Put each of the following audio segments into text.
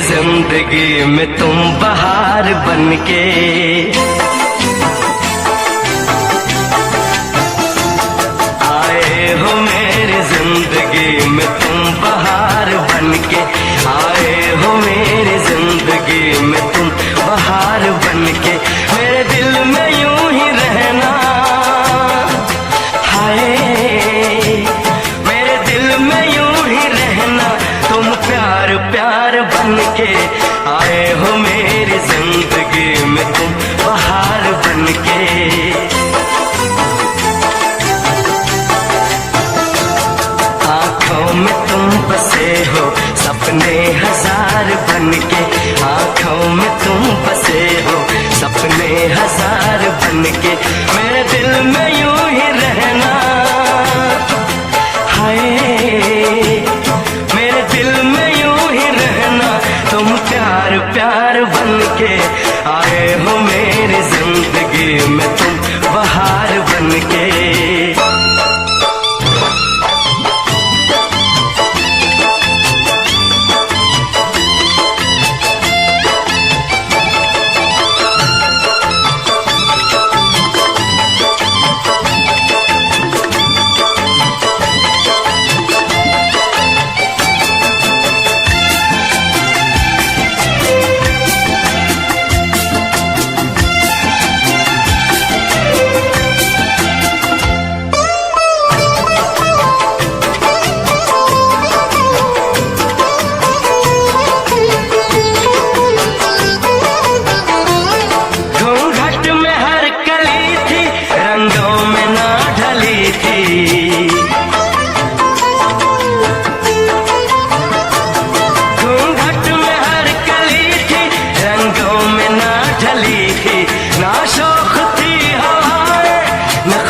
जिंदगी में तुम बहार बनके, आए हो मेरी जिंदगी में तुम बहार बनके, आए हो मेरी जिंदगी में तुम बहार बनके, मेरे दिल में यूं ही रहना, हाय मेरे दिल में यूं ही रहना, तुम प्यार प्यार बनके, आए हो मेरी जिंदगी में तुम बहार बनके। आंखों में तुम बसे हो सपने हजार बनके, आंखों में तुम बसे हो सपने हजार बनके, मेरे दिल में यूं ही रहना, हाय मेरे दिल में यूं ही रहना, तुम प्यार प्यार बनके, आए हो मेरी जिंदगी में तुम बहार बनके।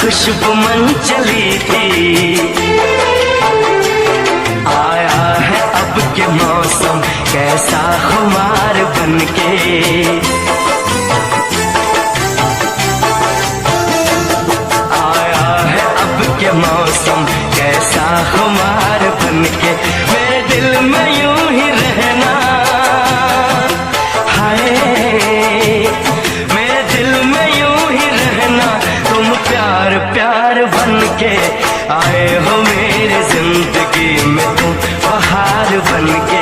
खुशबू मन चली थी, आया है अब के मौसम कैसा खुमार बनके, आया है अब के मौसम कैसा खुमार बनके, मेरे दिल में यूं ही रहना, हाय मेरे दिल में यूं ही रहना, तुम प्यार प्यार बनके, आए हो मेरी जिंदगी में तुम बहार बनके।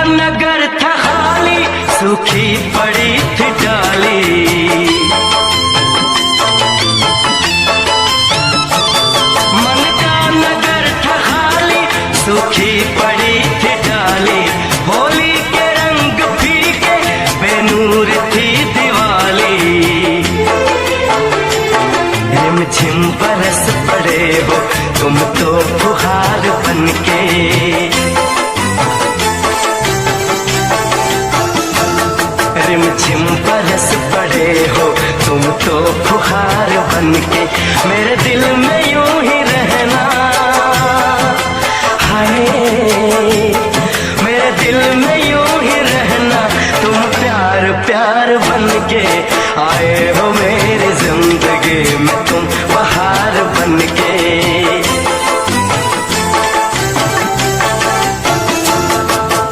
नगर था खाली सूखी पड़ी थी डाली, मन का नगर था खाली सूखी पड़ी थी डाली, होली के रंग फीके बेनूर थी दिवाली, रिमझिम बरस पड़े हो तुम तो फुहार बनके, रिमझिम बरस पड़े हो तुम तो फुहार बनके, मेरे दिल में यूं ही रहना, हाय मेरे दिल में यूं ही रहना, तुम प्यार प्यार बनके, आए हो मेरी जिंदगी में तुम बहार बनके।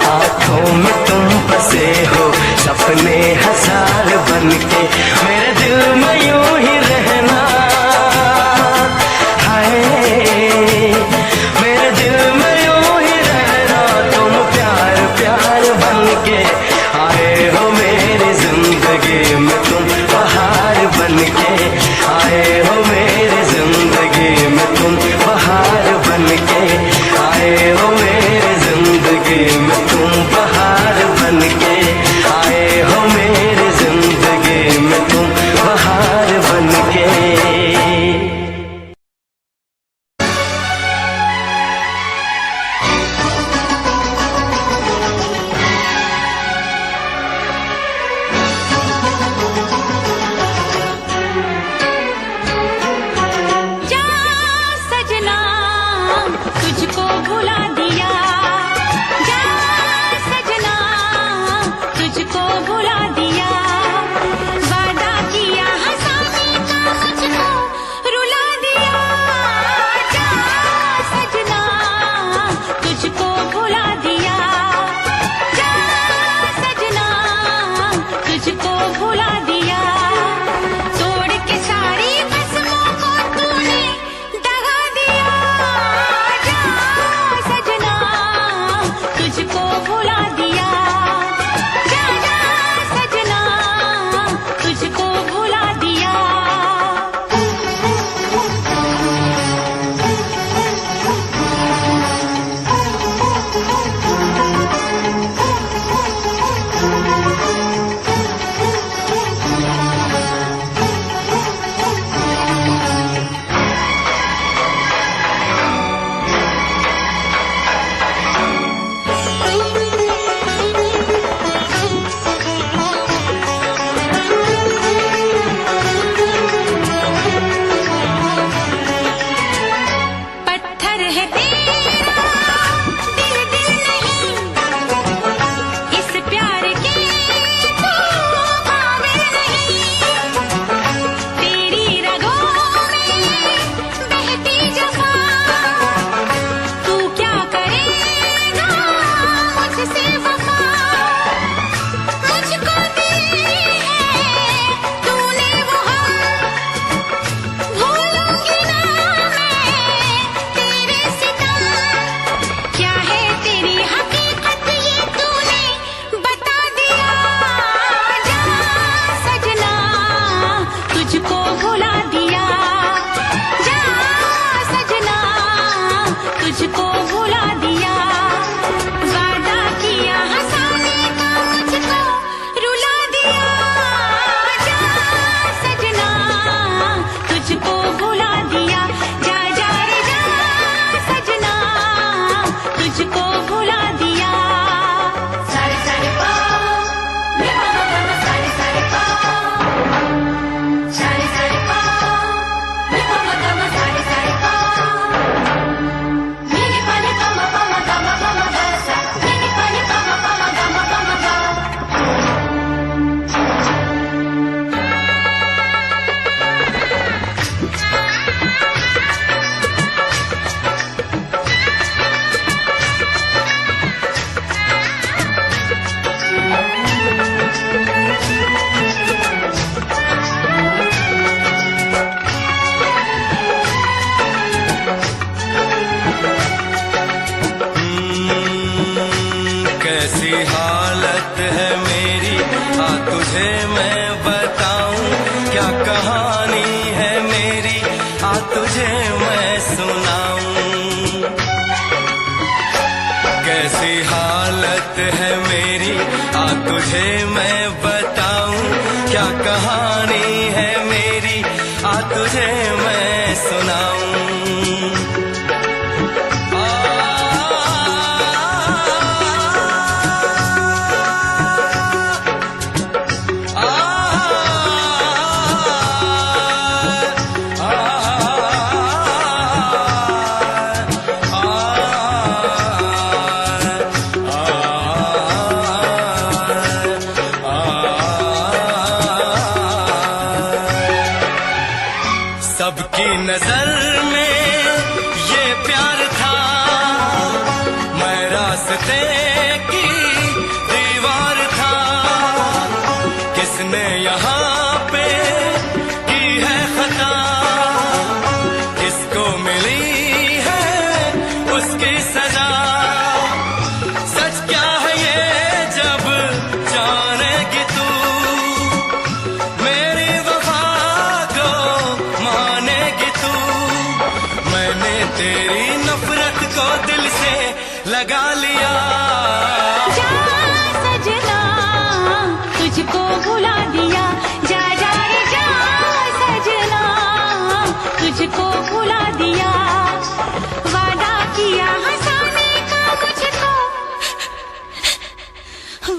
आंखों में तुम बसे हो सपने हजार बनके, मेरे दिल में यूं ही रहना, तुझे मैं सुनाऊं। कैसी हालत है मेरी आ तुझे मैं बताऊं, क्या कहानी है मेरी आ तुझे मैं सुनाऊं। सबकी नजर में ये प्यार था, मैं रास्ते की दीवार था। किसने यहाँ पे की है खता, किसको मिली है उसकी सजा। सच क्या है ये जब जानेगी तू, मेरी वफा को मानेगी तू। मैंने तेरी नफरत को दिल से लगा लिया। जा सजना तुझको भुला दिया, जा जा रे जा सजना तुझको भुला दिया। वादा किया हंसाने का मुझको,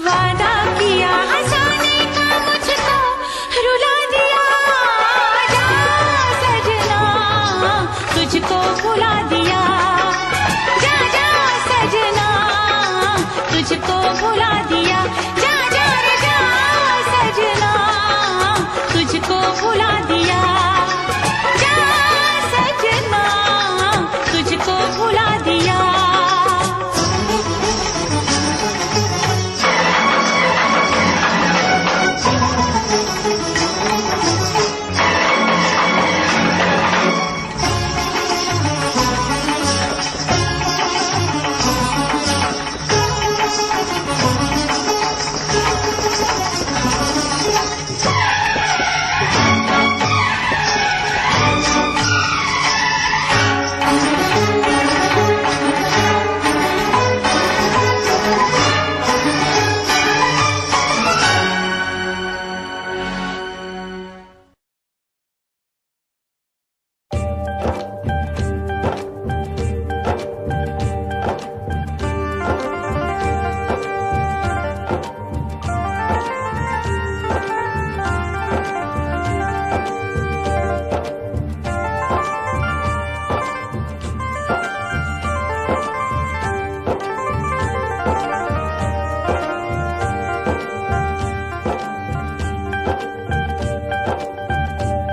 वादा किया हंसाने का मुझको रुला दिया। जा सजना तुझको भुला दिया, जा जा सजना तुझको भुला दिया। जा जा रे जा सजना तुझको भुला दिया, जा सजना तुझको भुला दिया।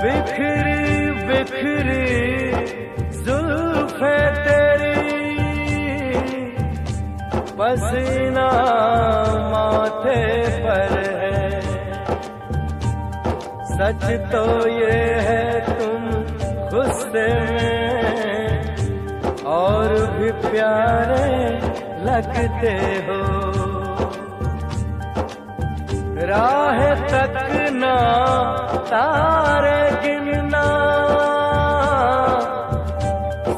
बिखरी बिखरी जुल्फे तेरी, पसीना माथे पर है। सच तो ये है तुम गुस्से में और भी प्यारे लगते हो। राह तकना तारे गिनना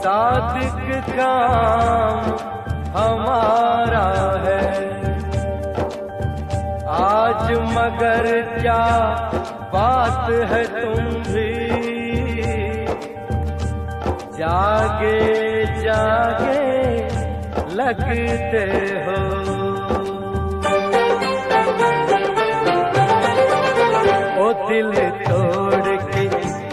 सादिक काम हमारा है। आज मगर क्या बात है तुम भी जागे जागे लगते हो। ओ दिल तोड़ के,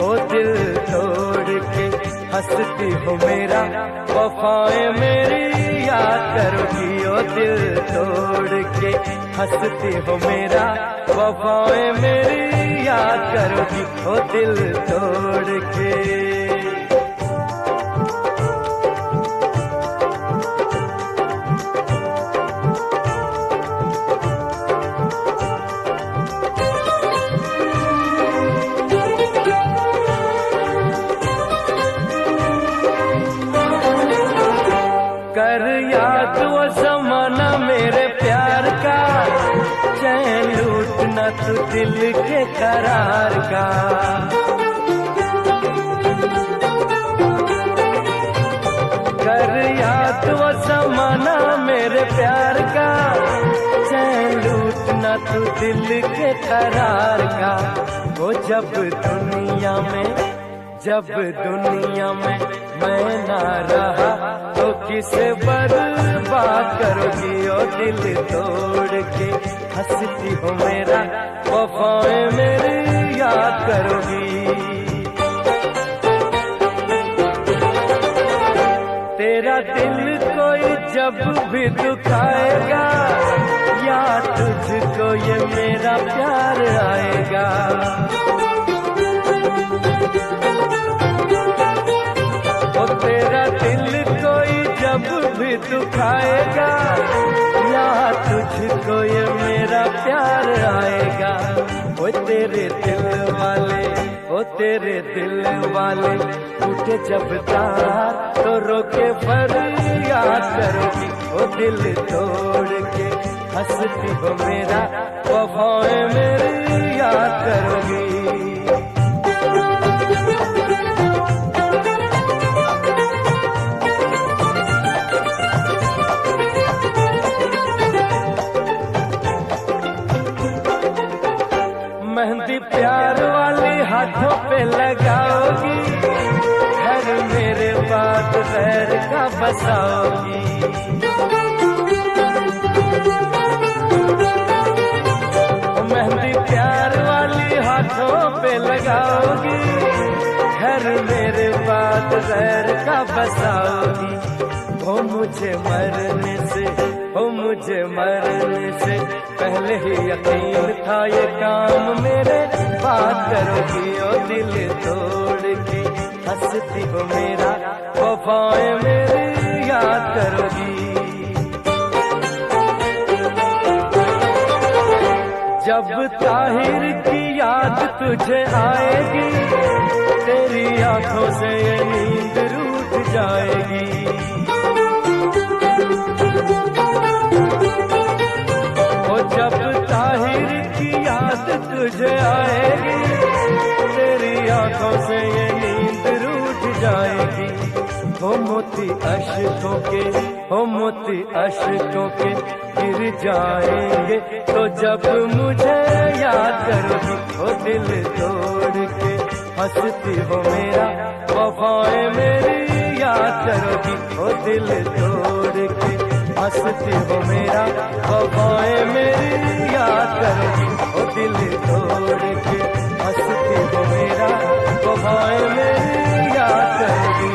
ओ दिल तोड़ के हंसती हो मेरा, वफाएं मेरी याद करोगी। ओ दिल तोड़ के हंसती हो मेरा, वफाएं मेरी याद करोगी। ओ दिल तोड़ के। कर याद वो जमाना मेरे प्यार का, चैन लूटना तू दिल के करार का। वो जमाना मेरे प्यार का, चैन लूटना तू दिल के करार का। वो जब दुनिया में मैं ना रहा तो किसे बर्बाद करोगी। ओ दिल तोड़ के हंसती हो मेरा, वफाएं मेरी याद करोगी। तेरा दिल कोई जब भी दुखाएगा, या तुझको ये मेरा प्यार आएगा। ओ तेरा दिल कोई जब भी दुखाएगा, या तुझको ये मेरा प्यार आएगा। ओ तेरे दिल वाले टूटे जब तार, तो रोके फरियाद करोगी। ओ दिल तोड़ के हंसती हो मेरा, वफाएं मेरी याद करोगी। मेहंदी प्यार वाली हाथों पे लगाओगी, घर मेरे बाद गैर का बसाओगी। मेहंदी प्यार वाली हाथों पे लगाओगी, घर मेरे बाद गैर का बसाओगी। हो मुझे मरने से पहले ही यकीन था ये काम मेरे बात करोगी। ओ दिल तोड़ के हंसती हो मेरा, वफाएं मेरी याद करोगी। जब ताहिर की याद तुझे आएगी, तेरी आंखों से ये नींद रूठ जाएगी। जब ताहिर की याद तुझे आएगी, तेरी आंखों से ये नींद रूठ जाएगी। हो मोती अश्कों के गिर जाएंगे, तो जब मुझे याद करोगी। ओ दिल तोड़ के हंसती हो मेरा, वफाएं मेरी याद करोगी। ओ दिल तोड़ के हंसती हो मेरा, वफाएं मेरी याद करोगी। ओ दिल तोड़ के हंसती हो मेरा, वफाएं मेरी याद करोगी।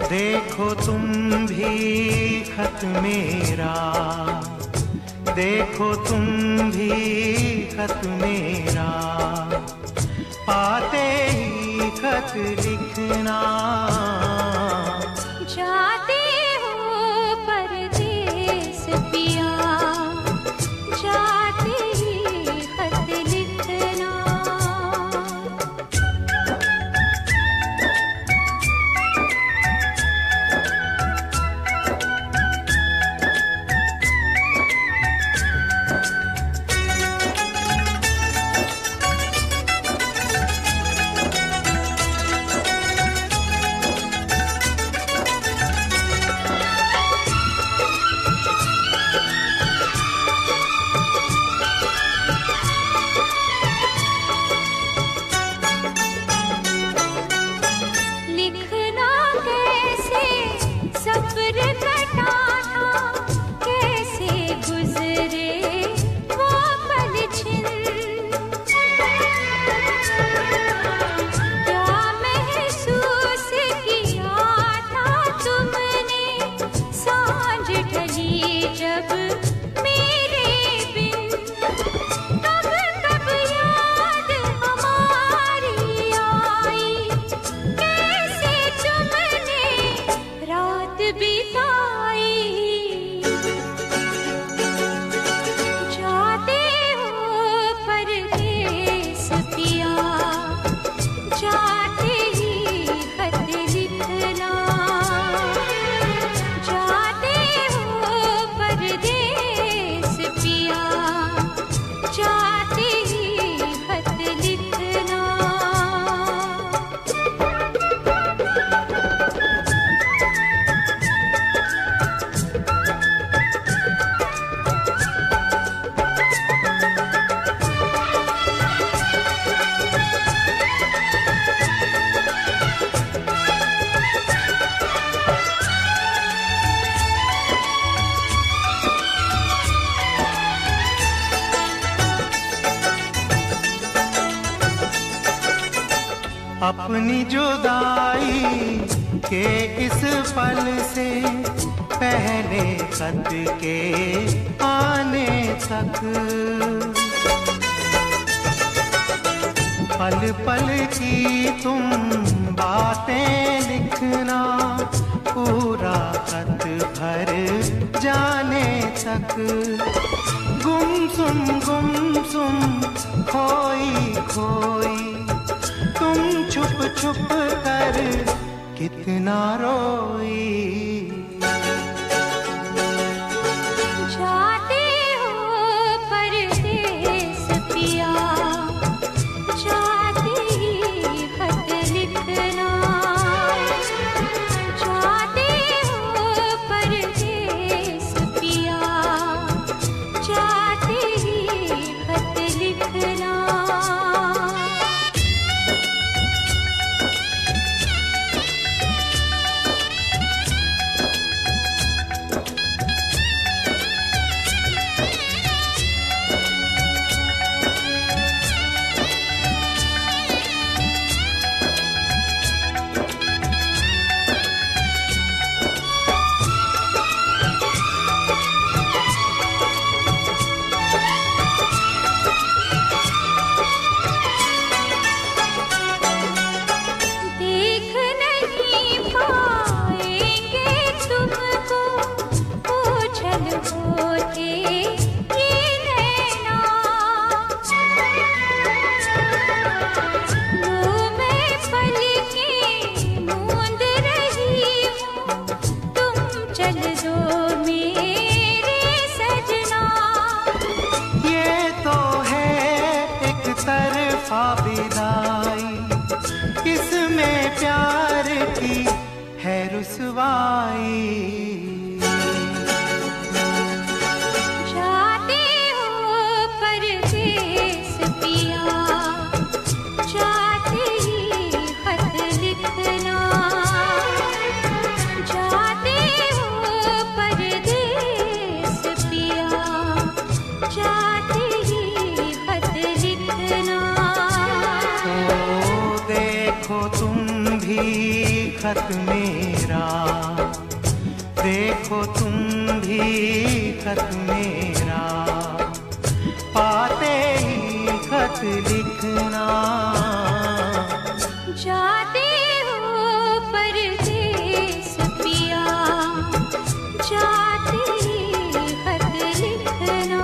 देखो तुम भी खत मेरा, देखो तुम भी खत मेरा, पाते ही खत लिखना। जाते हो परदेस पिया, जाते ही खत लिखना। अपनी जुदाई के इस पल से पहले खत के आने तक पल पल की तुम बातें लिखना, पूरा खत भर जाने तक। गुमसुम खोई खोई तुम छुप छुप कर कितना रोई। जाते हो परदेस पिया, जाते ही खत लिखना। जाते हो परदेस पिया, जाते ही खत लिखना। इसमें प्यार की है रुसवाई। जाते हो परदेस पिया, जाते ही खत लिखना। जाते हो परदेस पिया, जाते ही खत लिखना। देखो तुम भी खत मेरा, देखो तुम भी खत मेरा, पाते ही खत लिखना। जाते हो परदेस पिया, जाते ही खत लिखना।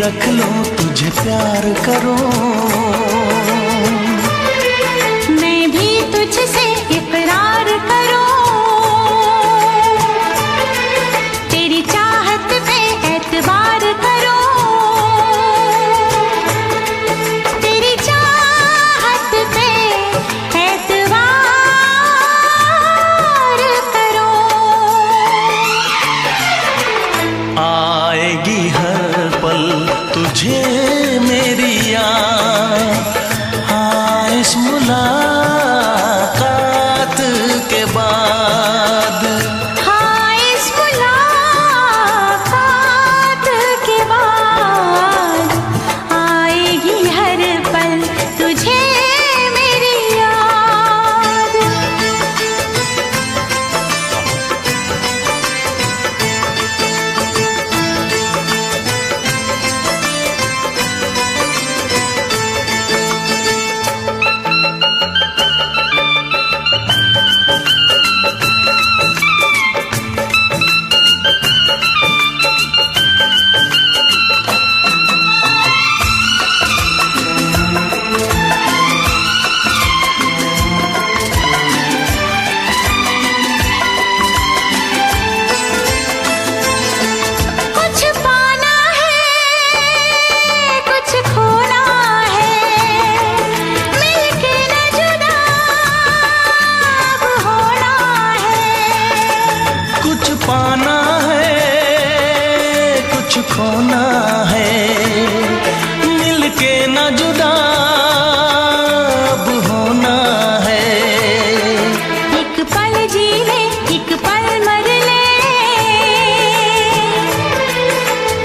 रख लो, तुझे प्यार करो। मैं भी तुझसे इकरार करूं, तेरी चाहत पे एतबार करूं, तेरी चाहत पे एतबार करूं। आएगी हर पल तुझे मेरी याद, हाँ इस मुलाकात के बाद। हाँ इस मुलाकात के बाद आएगी हर पल तुझे मेरी याद। कुछ पाना है, कुछ खोना है, मिलके न जुदा अब होना है। कुछ पाना है, कुछ खोना है, मिलके न जुदा अब होना है। एक पल जी ले, एक पल मर ले,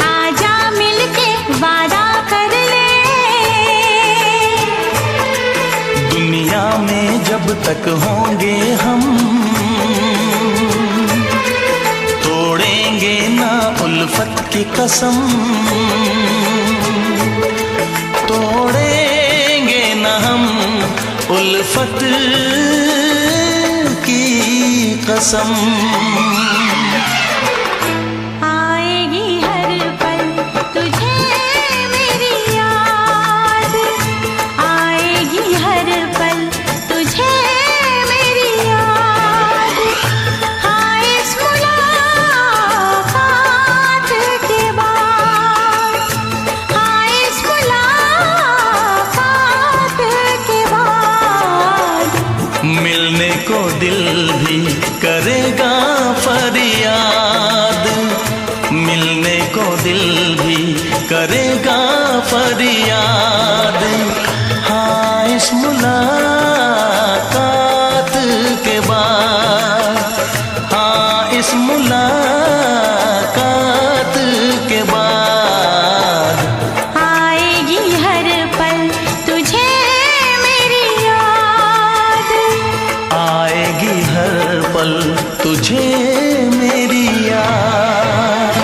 आजा मिलके वादा कर ले। दुनिया में जब तक होंगे हम, तोड़ेंगे ना उल्फत की कसम, तोड़ेंगे ना हम उल्फत की कसम। आएगी हर पल तुझे मेरी याद, आएगी हर पल तुझे मेरी याद। हाँ इस मुलाकात के बाद, हाँ इस मुलाकात के बाद मिलने को दिल भी करेगा फरियाद, मिलने को दिल भी करेगा फरियाद। हाँ इस मुलाकात के बाद, हाँ इस मुलाकात के बाद आएगी हर पल तुझे मेरी याद, आएगी हर पल तुझे मेरी याद।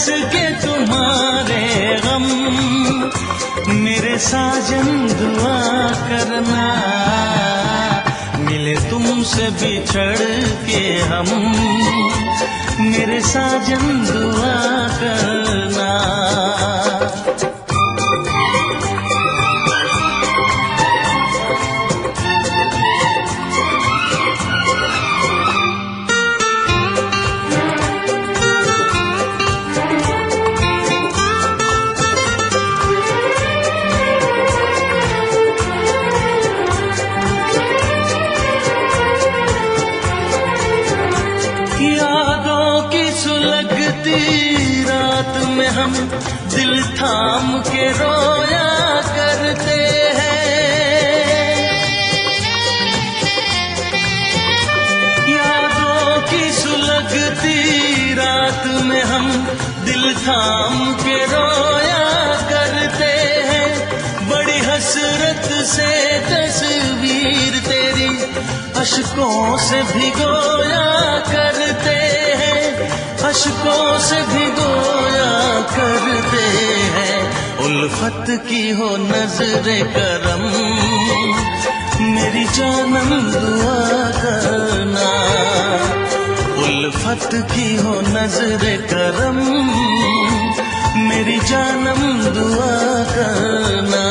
हंस के तुम्हारे गम, मेरे साजन दुआ करना, मिले तुमसे बिछड़ के हम, मेरे साजन दुआ करना। रात में हम दिल थाम के रोया करते हैं, यादों की सुलगती रात में हम दिल थाम के रोया करते हैं। बड़ी हसरत से तस्वीर तेरी अश्कों से भिगोया करते हैं, अश्कों से भिगोया करते हैं। उल्फत की हो नजरे करम, मेरी जानम दुआ करना, उल्फत की हो नजरे करम, मेरी जानम दुआ करना।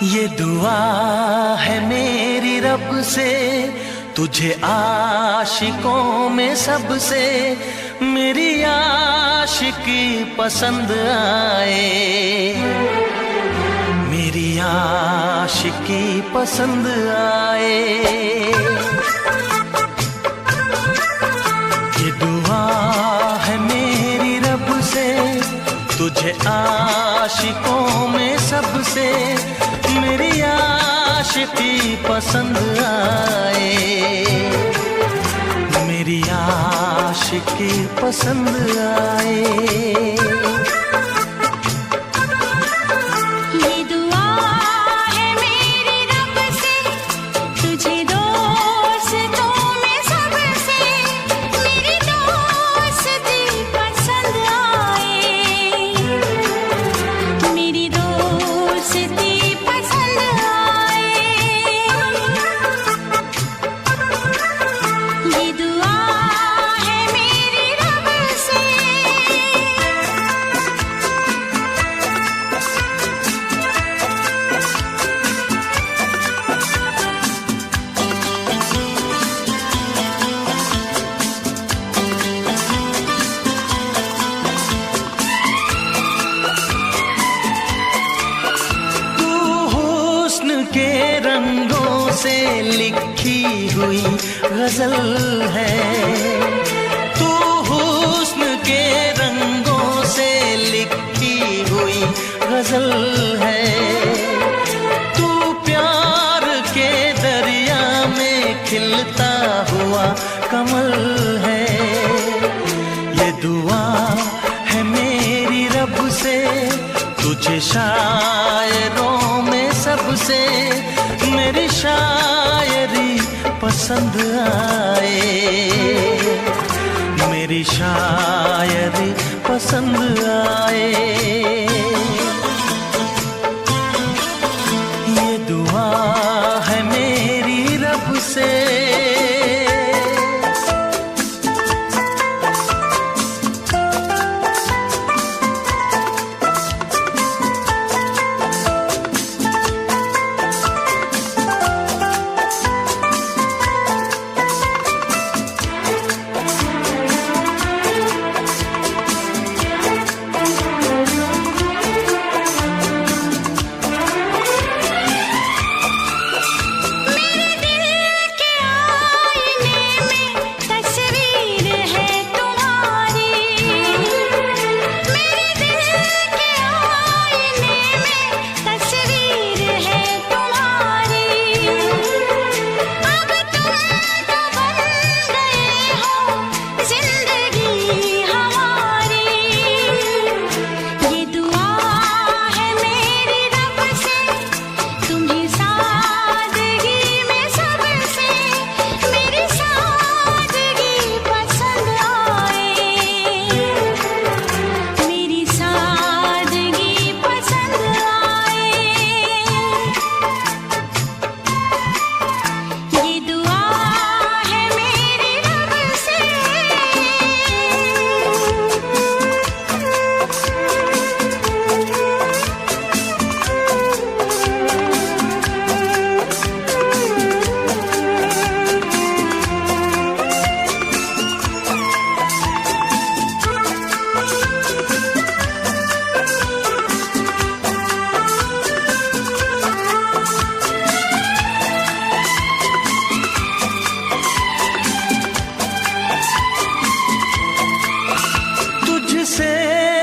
ये दुआ है मेरी रब से, तुझे आशिकों में सबसे मेरी आशिकी पसंद आए, मेरी आशिकी पसंद आए। ये दुआ है मेरी रब से, तुझे आशिकों में सबसे मेरी आशिकी पसंद आए, मेरी आशिकी पसंद आए। है मेरी रब से, तुझे दोस्तों में से लिखी हुई गजल है। तू हुस्न के रंगों से लिखी हुई गजल है। तू प्यार के दरिया में खिलता हुआ कमल है। ये दुआ है मेरी रब से, तुझे शायरों में सबसे मेरी शायरी पसंद आए, मेरी शायरी पसंद आए। ये दुआ है मेरी रब से।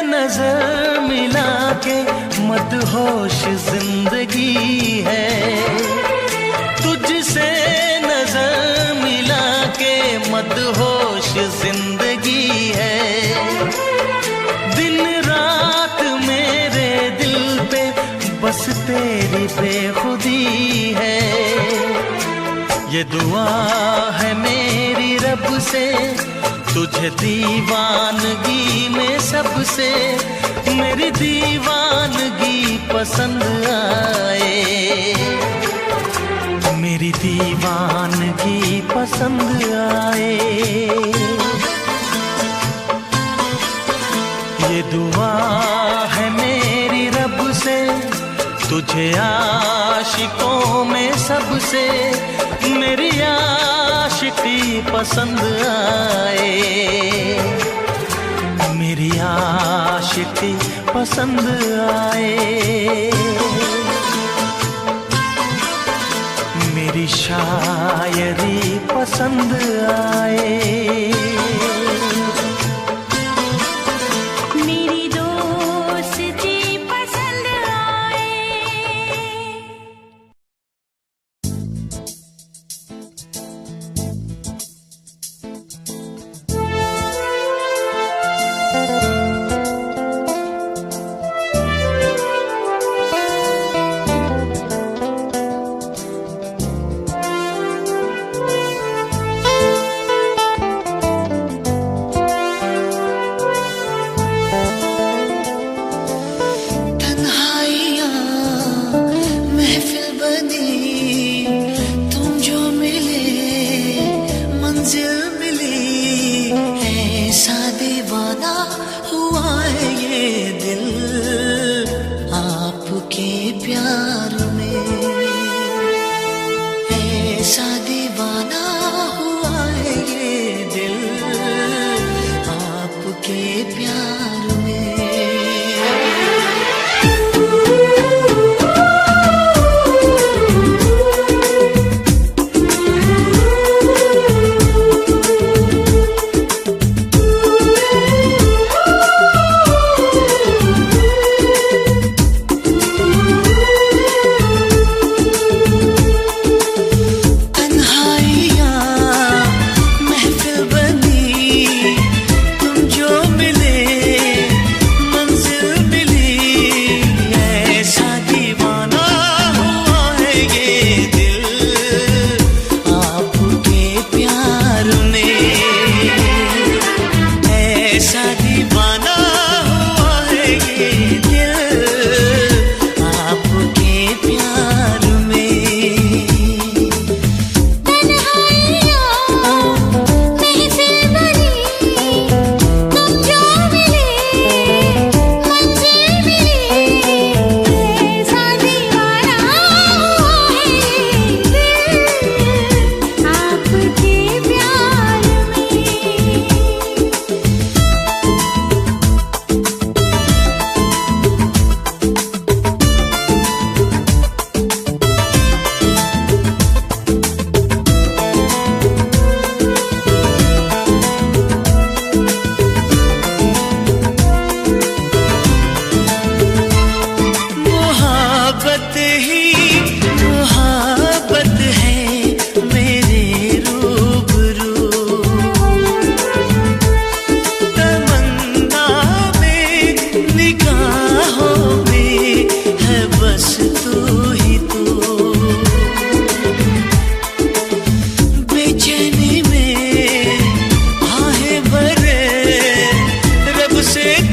नजर मिला के मदहोश जिंदगी है। तुझसे नजर मिला के मदहोश जिंदगी है। दिन रात मेरे दिल पे बस तेरी बेखुदी है। ये दुआ है मेरी रब से, तुझे दीवानगी में सबसे मेरी दीवानगी पसंद आए, मेरी दीवानगी पसंद आए। ये दुआ है मेरी रब से, तुझे आशिकों में सबसे मेरी आशिकी पसंद आए, मेरी आशिकी पसंद आए। मेरी शायरी पसंद आए।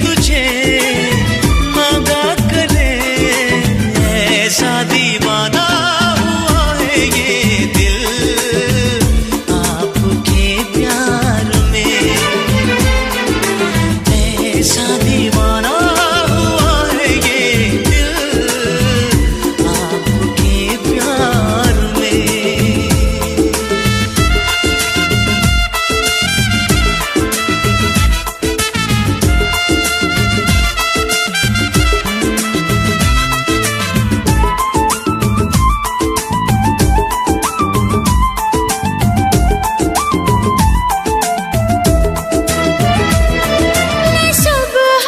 तुझे मांगा करे, ऐसा दीवाना हुआ है ये दिल आपके प्यार में, ऐसा दीवाना हुआ है ये दिल आपके प्यार में। सुबह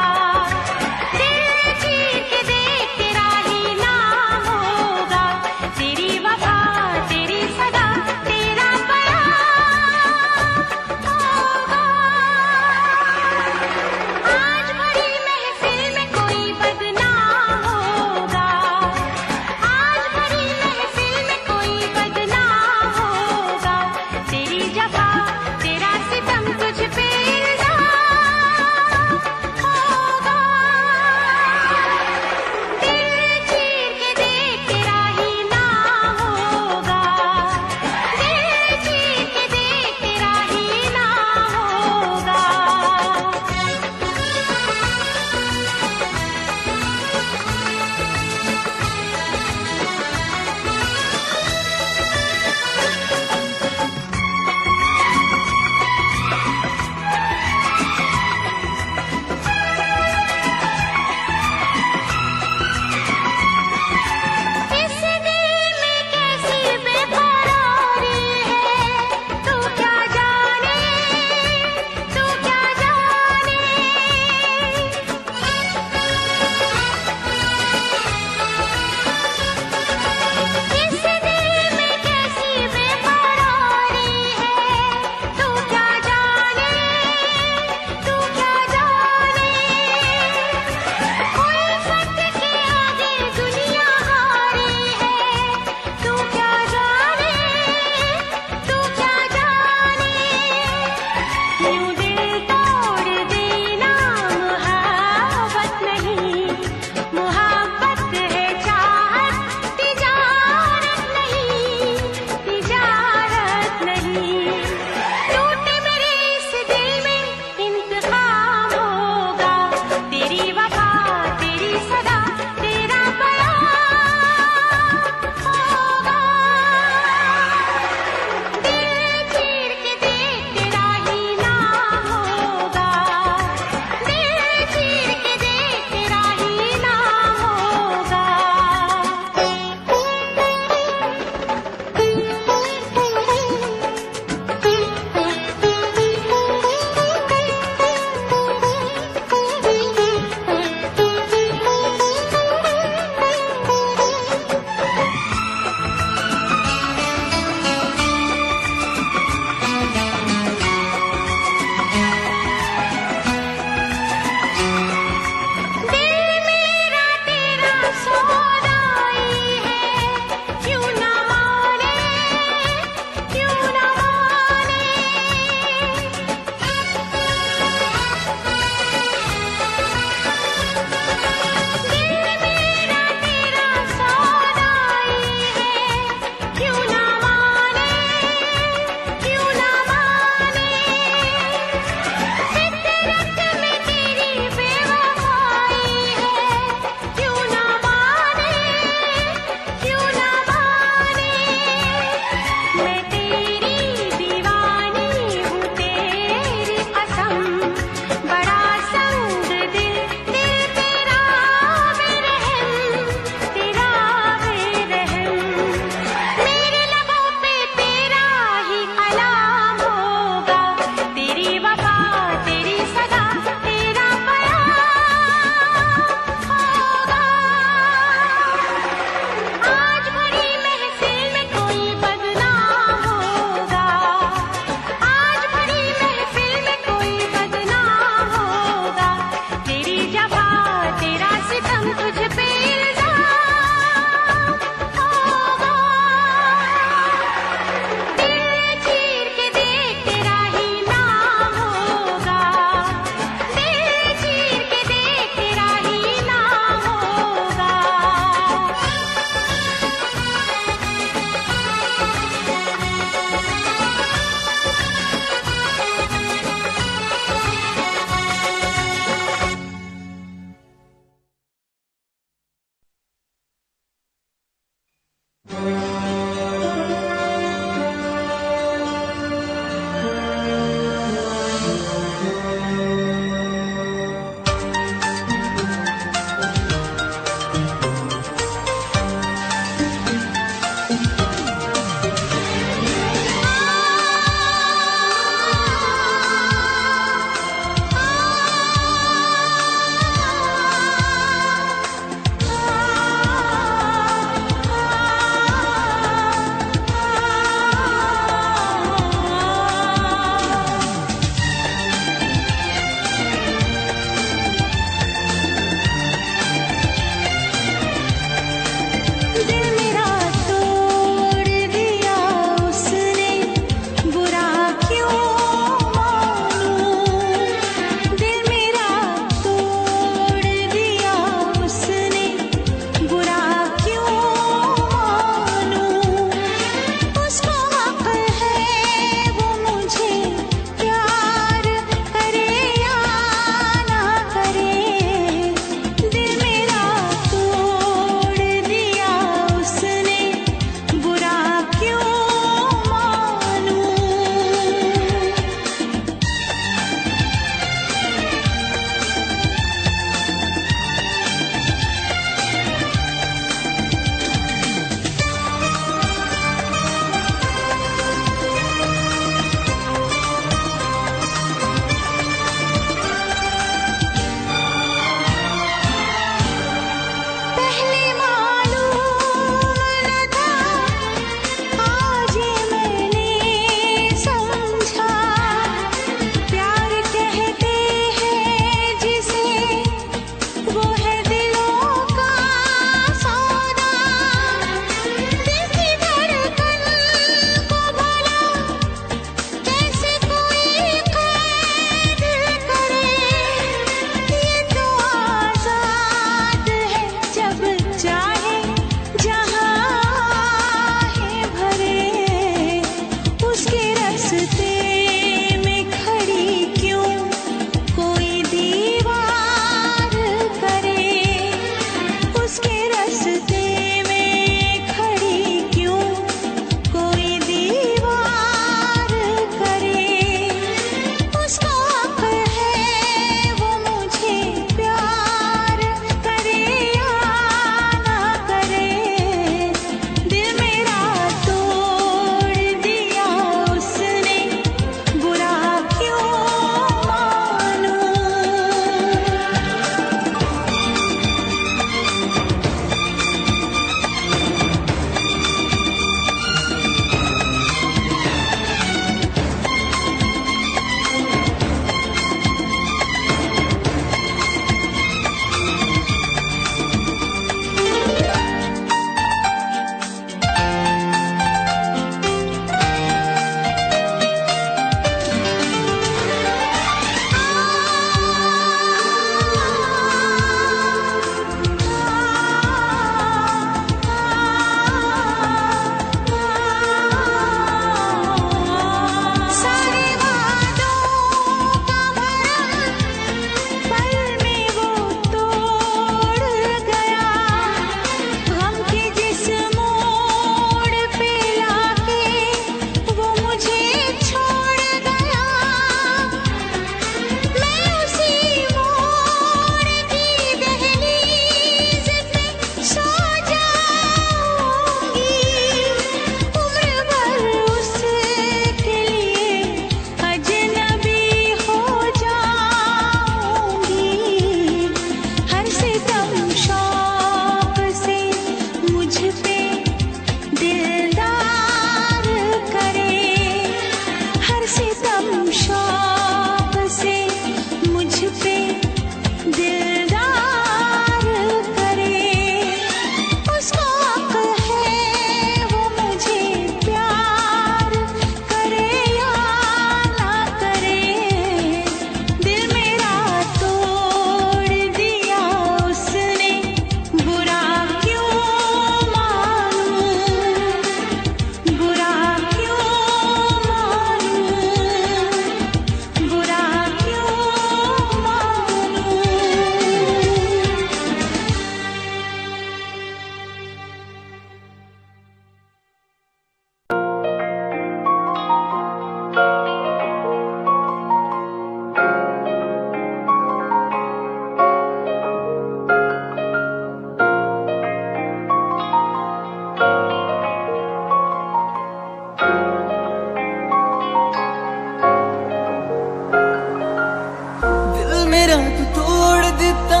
मेरा तू तोड़ दिता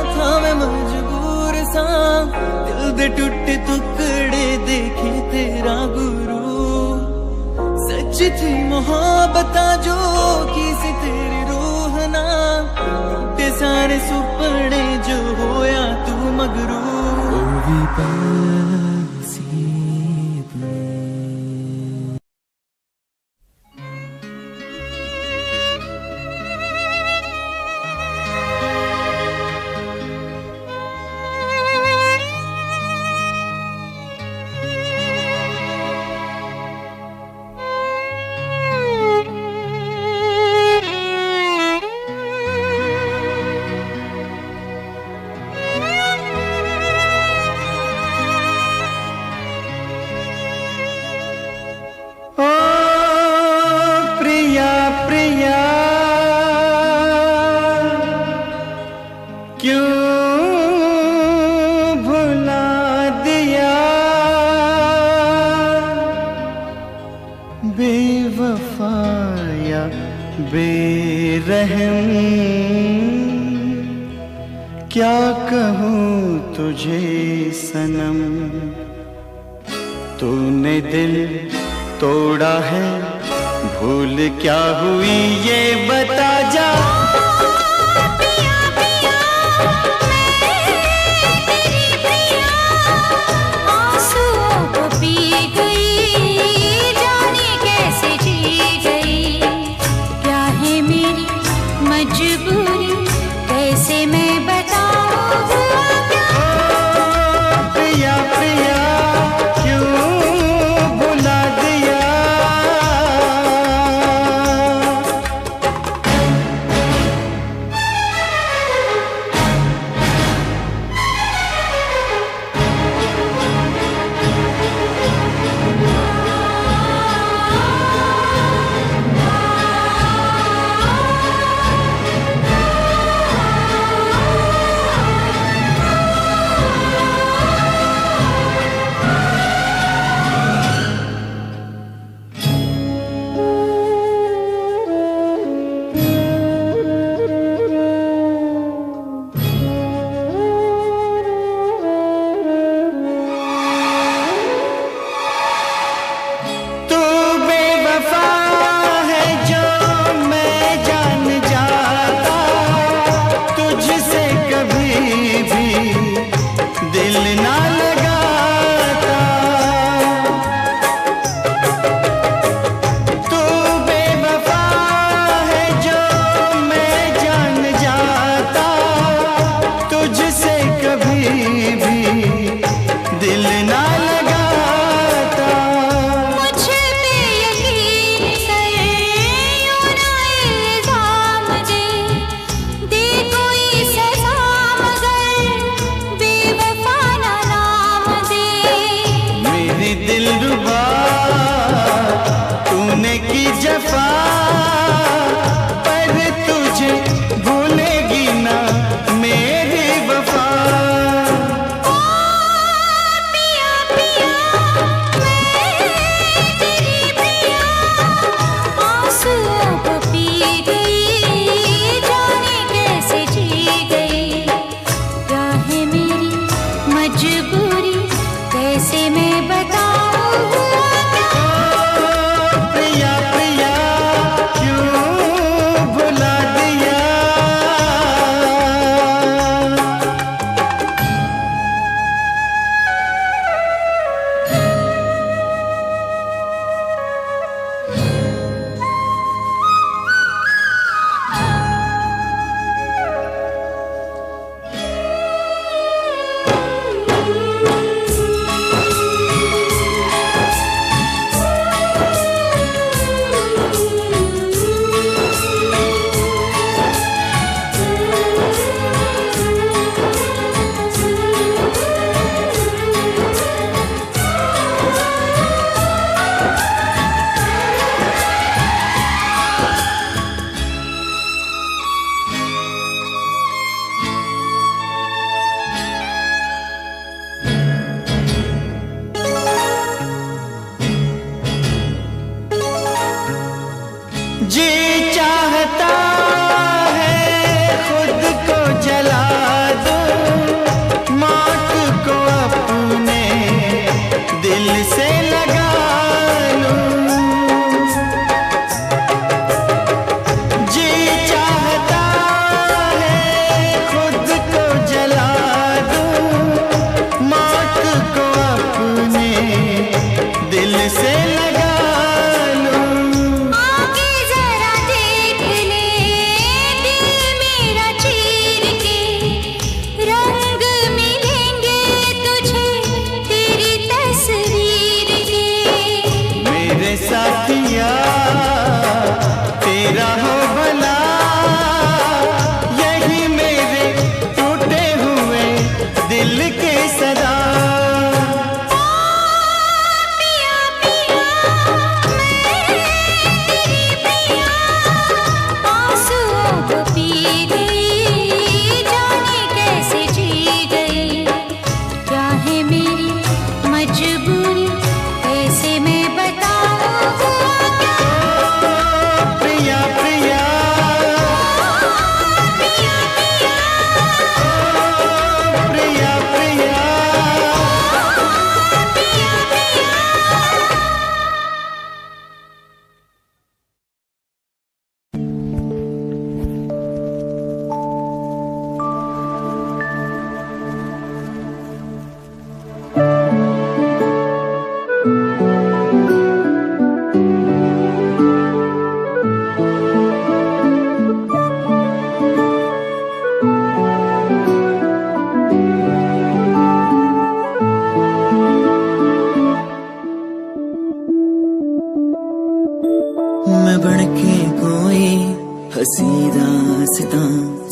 था, मैं मजबूर सा दिल दे टुटे टुकड़े देखे तेरा गुरु। सच थी मोहब्बत जो की सी तेरी रूह ना, टूटे सारे सुपने जो होया तू मगरू। ओ भी पासी बेवफाया बेरहम, क्या कहूँ तुझे सनम। तूने दिल तोड़ा है, भूल क्या हुई ये बता जा। मजबूरी कैसे मैं बताऊं, प्रिया प्रिया क्यों भुला दिया।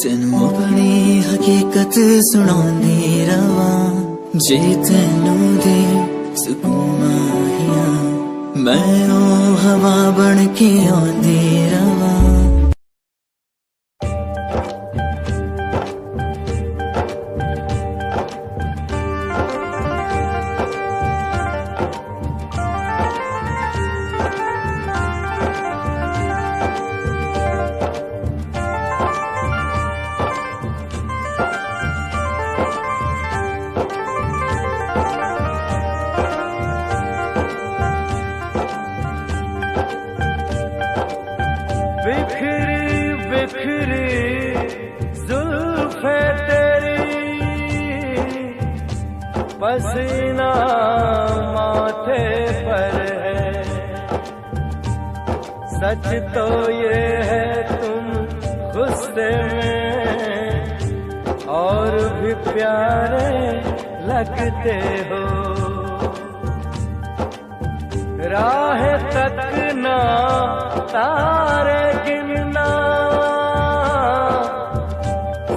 तेनू अपनी हकीकत सुनांदी रवां जे तेनू दे सुकून माहिया मैं ओ हवा बन के आंदी रवां बिखरी बिखरी जुल्फे तेरी पसीना माथे पर है सच तो ये है तुम गुस्से में और भी प्यारे लगते हो राह तकना तारे गिनना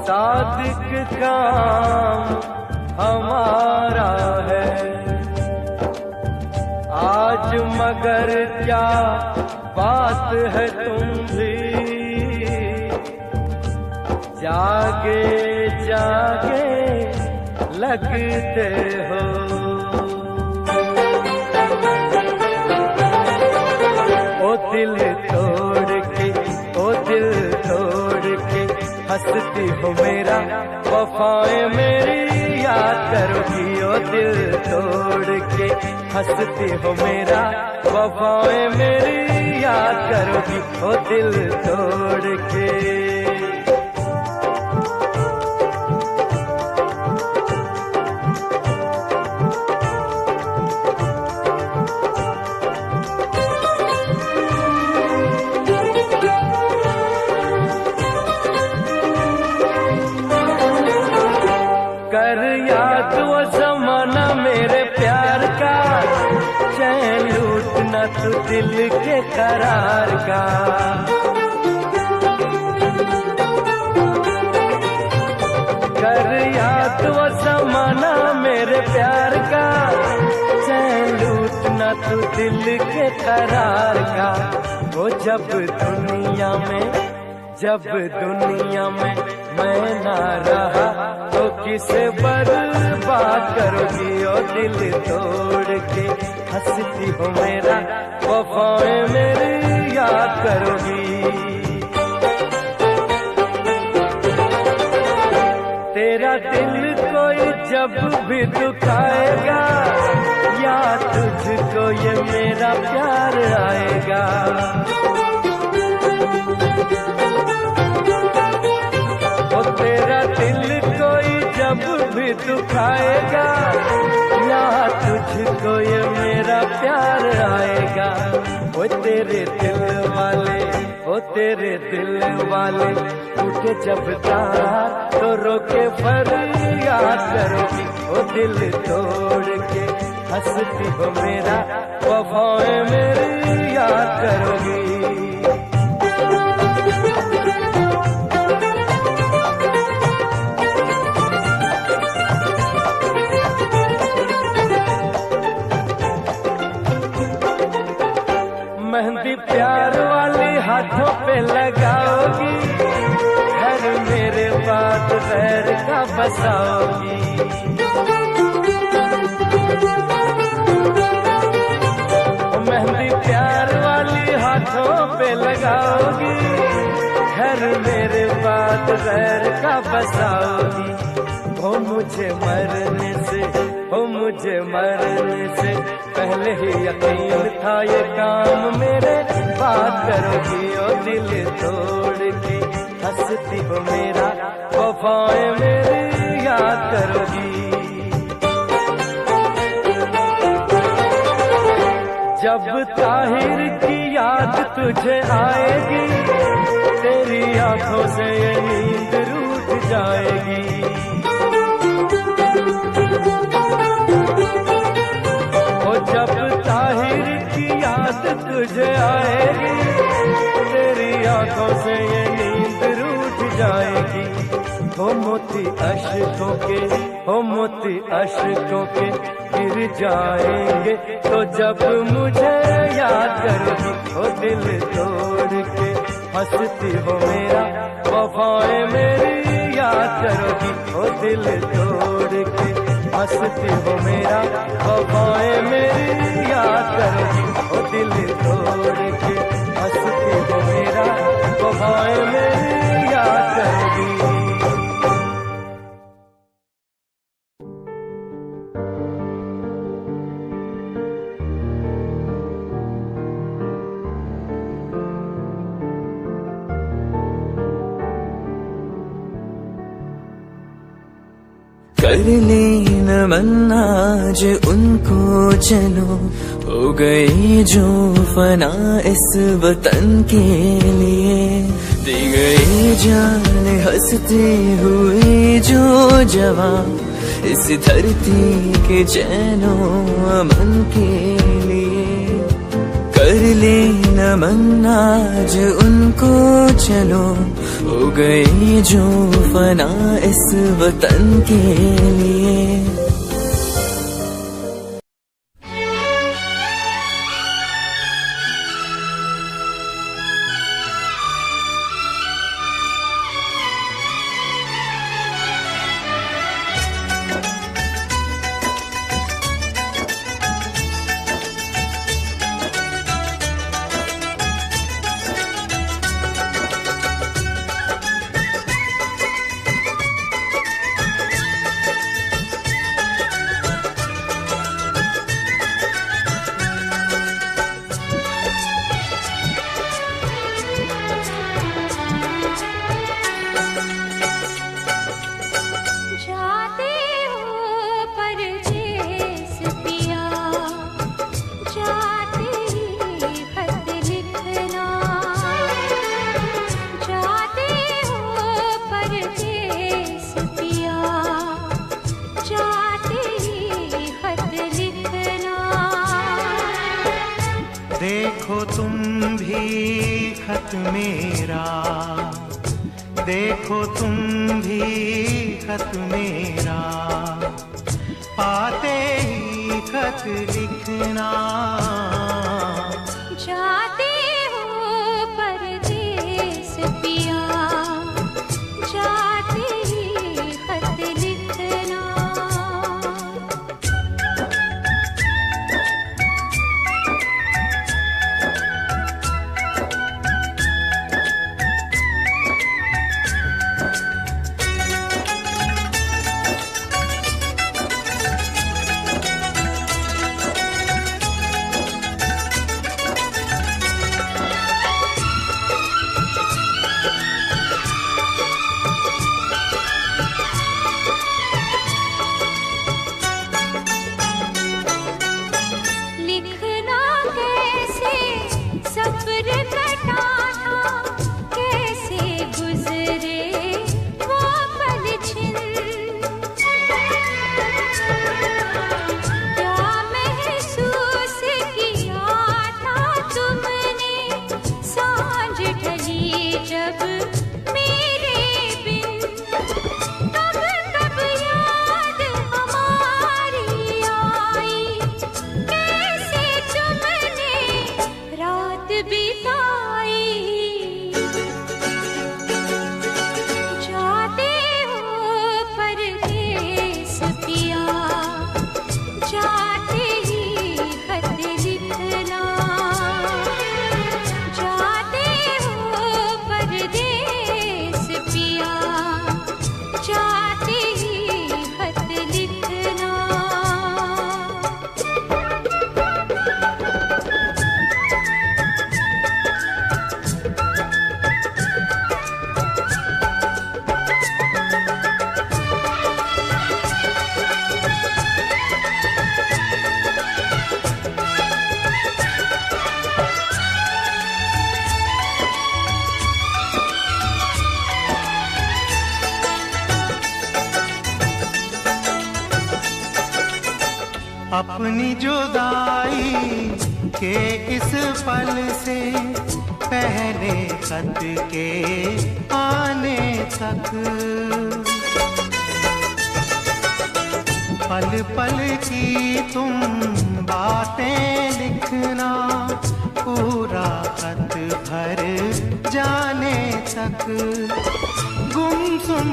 सादिक काम हमारा है आज मगर क्या बात है तुम भी जागे जागे लगते हो ओ दिल तोड़ के ओ दिल तोड़ के हंसती हो मेरा वफाएं मेरी याद करोगी ओ दिल तोड़ के हंसती हो मेरा वफाएं मेरी याद करोगी ओ दिल तोड़ के कर याद वो जमाना मेरे प्यार का चैन लूटना तू दिल के करार का कर याद वो जमाना मेरे प्यार का चैन लूटना तू दिल के करार का वो जब दुनिया में मैं ना रहा तो किसे बर्बाद करोगी ओ दिल तोड़ के हंसती हो मेरा वफाएं मेरी याद करोगी तेरा दिल कोई जब भी दुखाएगा या तुझको ये मेरा प्यार आएगा तेरा दिल कोई जब भी दुखाएगा या तुझको ये मेरा प्यार आएगा ओ तेरे दिल वाले उठे जब तार तो रोके फरियाद करोगी ओ दिल तोड़ के हंसती हो मेरा वफाएं मेरी याद करोगी मेहंदी प्यार वाली हाथों पे लगाओगी घर मेरे बाद गैर का बसाओगी मेहंदी प्यार वाली हाथों पे लगाओगी घर मेरे बाद गैर का बसाओगी हो मुझे मरने से पहले ही यकीन था ये काम मेरे बात करोगी ओ दिल तोड़ के हंसती हो मेरा वफाएं मेरी याद करोगी जब ताहिर की याद तुझे आएगी तेरी आंखों से ये नींद रूठ जाएगी जब ताहिर की याद तुझे आएगी तेरी आंखों से ये नींद रूठ जाएगी हो मोती अश्कों के, हो मोती अश्कों के गिर जाएंगे तो जब मुझे याद करोगी, हो दिल तोड़ के हंसती हो मेरा, वफाएं मेरी याद करोगी, हो दिल तोड़ के हंसती हो मेरा, वफाएं मेरी याद करोगी, हो दिल तोड़ के हंसती हो मेरा, वफाएं मेरी याद करोगी। कर लेना मन आज उनको चलो, हो गई जो फना इस वतन के लिए, दी गई जान हंसते हुए जो जवान इस धरती के चैनो अमन के लिए। कर लेना मन आज उनको चलो, हो गई जो फना इस वतन के लिए। देखो तुम भी खत मेरा, देखो तुम भी खत मेरा, पाते ही खत लिखना। जाते हो परदेस पिया, जाते ही खत लिखना। अपनी जुदाई के इस पल से पहले खत के आने तक। पल पल की तुम बातें लिखना, पूरा खत भर जाने तक। गुमसुम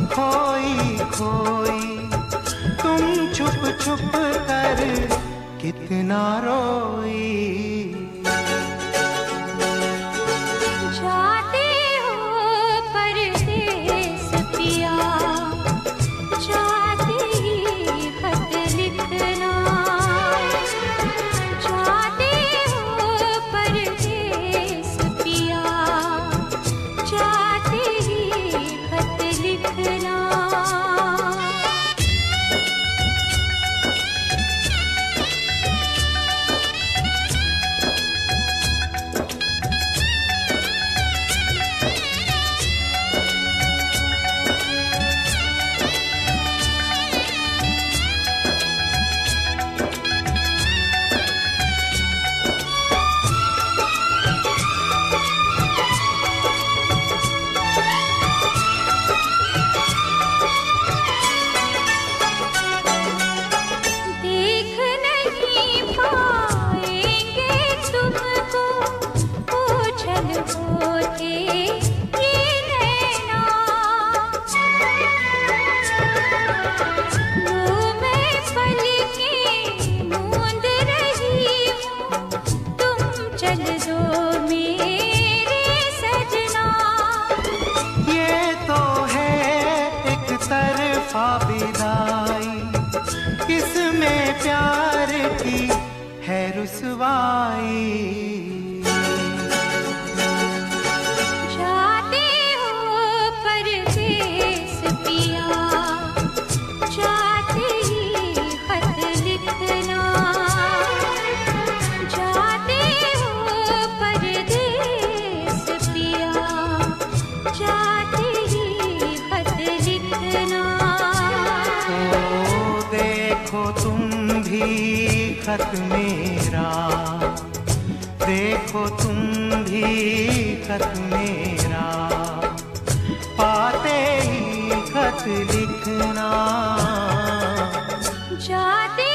खोई खोई तुम छुप छुप कर कितना रोई। जाते हो परदेस पिया, जाते ही खत लिखना। जाते हो परदेस पिया, जाते ही खत लिखना। विदाई, इसमें प्यार की है रुसवाई। जाते हो परदेस पिया, जाते ही खत लिखना। जाते हो परदेस पिया, जाते ही खत लिखना। देखो तुम भी खत मेरा, देखो तुम भी खत मेरा, पाते ही खत लिखना। जाते